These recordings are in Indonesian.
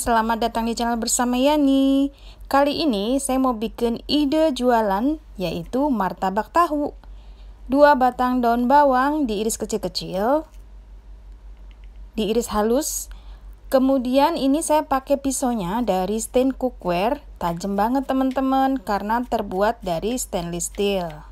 selamat datang di channel bersama Yani. Kali ini saya mau bikin ide jualan, yaitu martabak tahu. 2 batang daun bawang diiris kecil-kecil, diiris halus. Kemudian ini saya pakai pisaunya dari stained cookware, tajam banget teman-teman karena terbuat dari stainless steel.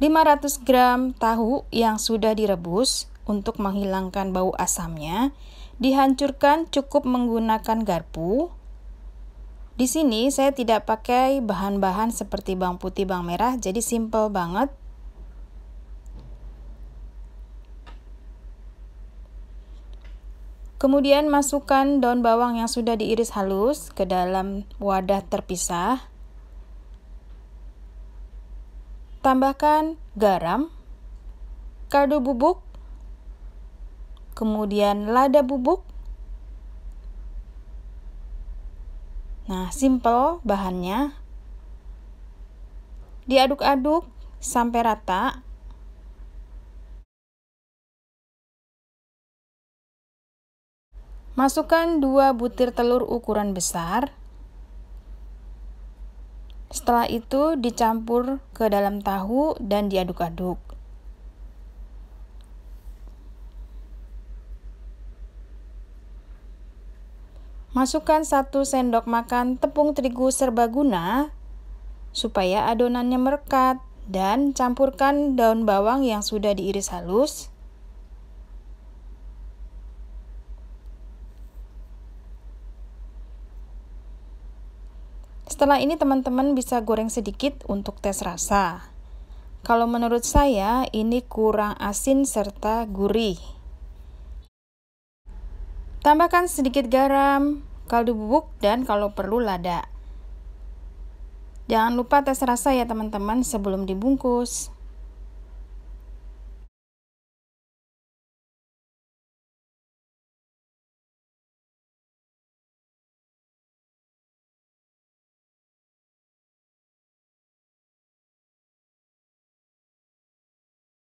"500 gram tahu yang sudah direbus untuk menghilangkan bau asamnya, dihancurkan cukup menggunakan garpu. Di sini saya tidak pakai bahan-bahan seperti bawang putih, bawang merah, jadi simple banget. Kemudian masukkan daun bawang yang sudah diiris halus ke dalam wadah terpisah. Tambahkan garam, kaldu bubuk, kemudian lada bubuk. Nah, simple bahannya. Diaduk-aduk sampai rata. Masukkan 2 butir telur ukuran besar. Setelah itu dicampur ke dalam tahu dan diaduk-aduk. Masukkan 1 sendok makan tepung terigu serbaguna supaya adonannya merekat dan campurkan daun bawang yang sudah diiris halus. Setelah ini teman-teman bisa goreng sedikit untuk tes rasa. Kalau menurut saya ini kurang asin serta gurih. Tambahkan sedikit garam, kaldu bubuk, dan kalau perlu lada. Jangan lupa tes rasa ya teman-teman sebelum dibungkus.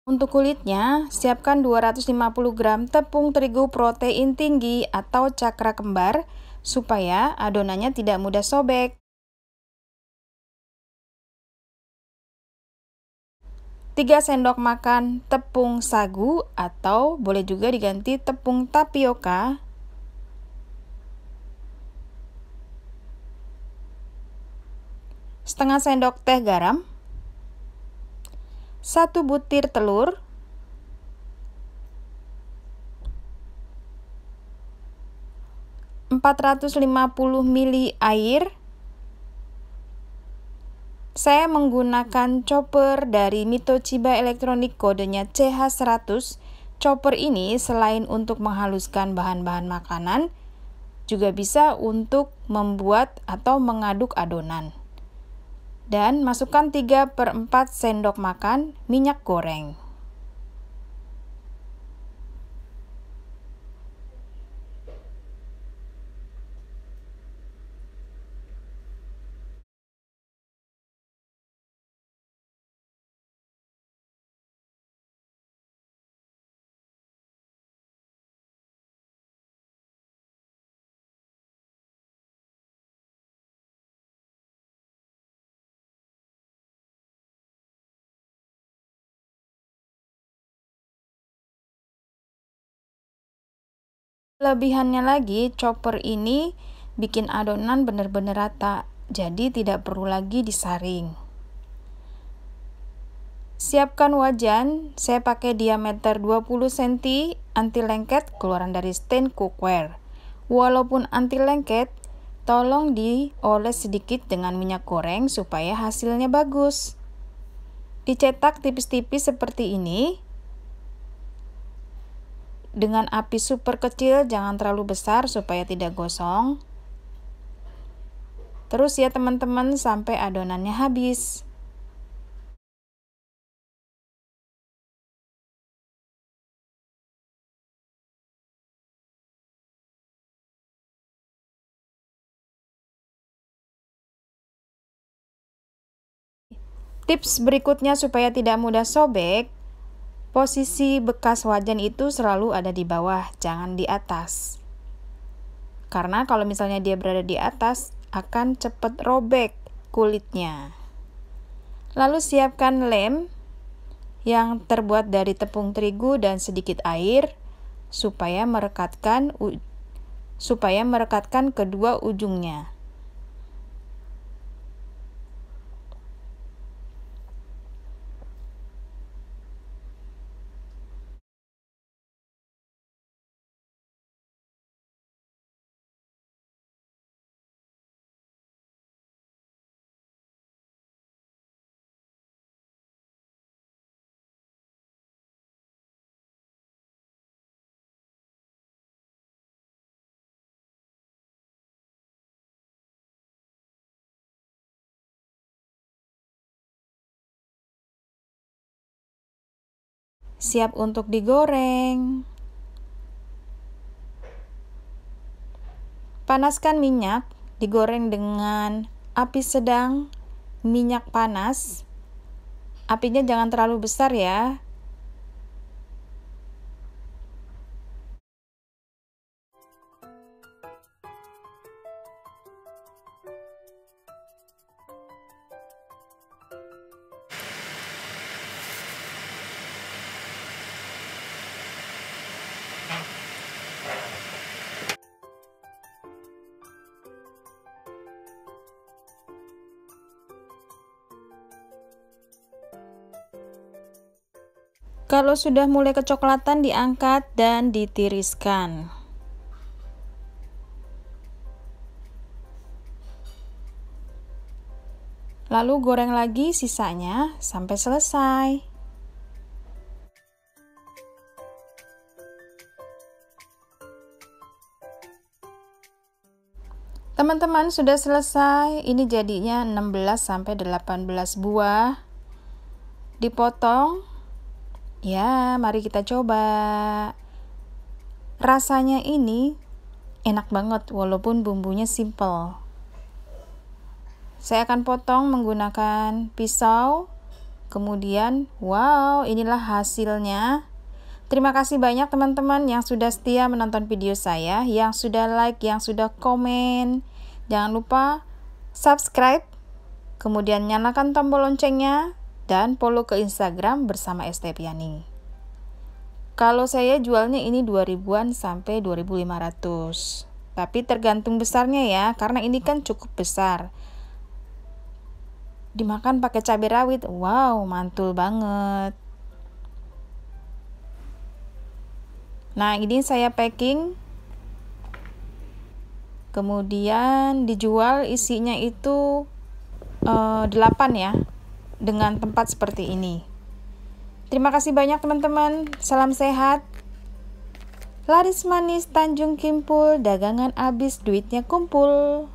Untuk kulitnya, siapkan 250 gram tepung terigu protein tinggi atau cakra kembar supaya adonannya tidak mudah sobek. 3 sendok makan tepung sagu atau boleh juga diganti tepung tapioka. Setengah sendok teh garam. 1 butir telur, 450 ml air. Saya menggunakan chopper dari Mitochiba Elektronik kodenya CH100. Chopper ini selain untuk menghaluskan bahan-bahan makanan, juga bisa untuk membuat atau mengaduk adonan. Dan masukkan 3/4 sendok makan minyak goreng. Kelebihannya lagi, chopper ini bikin adonan benar-benar rata, jadi tidak perlu lagi disaring. Siapkan wajan, saya pakai diameter 20 cm anti lengket keluaran dari stained cookware. Walaupun anti lengket, tolong dioles sedikit dengan minyak goreng supaya hasilnya bagus. Dicetak tipis-tipis seperti ini. Dengan api super kecil, jangan terlalu besar supaya tidak gosong. Terus ya teman-teman sampai adonannya habis. Tips berikutnya supaya tidak mudah sobek, posisi bekas wajan itu selalu ada di bawah, jangan di atas. Karena kalau misalnya dia berada di atas, akan cepat robek kulitnya. Lalu siapkan lem yang terbuat dari tepung terigu dan sedikit air supaya merekatkan kedua ujungnya. Siap untuk digoreng. Panaskan minyak, digoreng dengan api sedang, minyak panas. Apinya jangan terlalu besar ya. Kalau sudah mulai kecoklatan, diangkat dan ditiriskan. Lalu goreng lagi sisanya sampai selesai. Teman-teman, sudah selesai. Ini jadinya 16-18 buah. Dipotong. Ya, mari kita coba. Rasanya ini enak banget walaupun bumbunya simple. Saya akan potong menggunakan pisau. Kemudian, wow, inilah hasilnya. Terima kasih banyak teman-teman yang sudah setia menonton video saya, yang sudah like, yang sudah komen. Jangan lupa subscribe, kemudian nyalakan tombol loncengnya, dan follow ke Instagram bersama Estepiani. Kalau saya jualnya ini 2000-an sampai 2500. Tapi tergantung besarnya ya, karena ini kan cukup besar. Dimakan pakai cabai rawit, wow, mantul banget. Nah, ini saya packing. Kemudian dijual isinya itu 8 ya. Dengan tempat seperti ini. Terima kasih banyak teman-teman. Salam sehat. Laris manis Tanjung Kimpul, dagangan habis duitnya kumpul.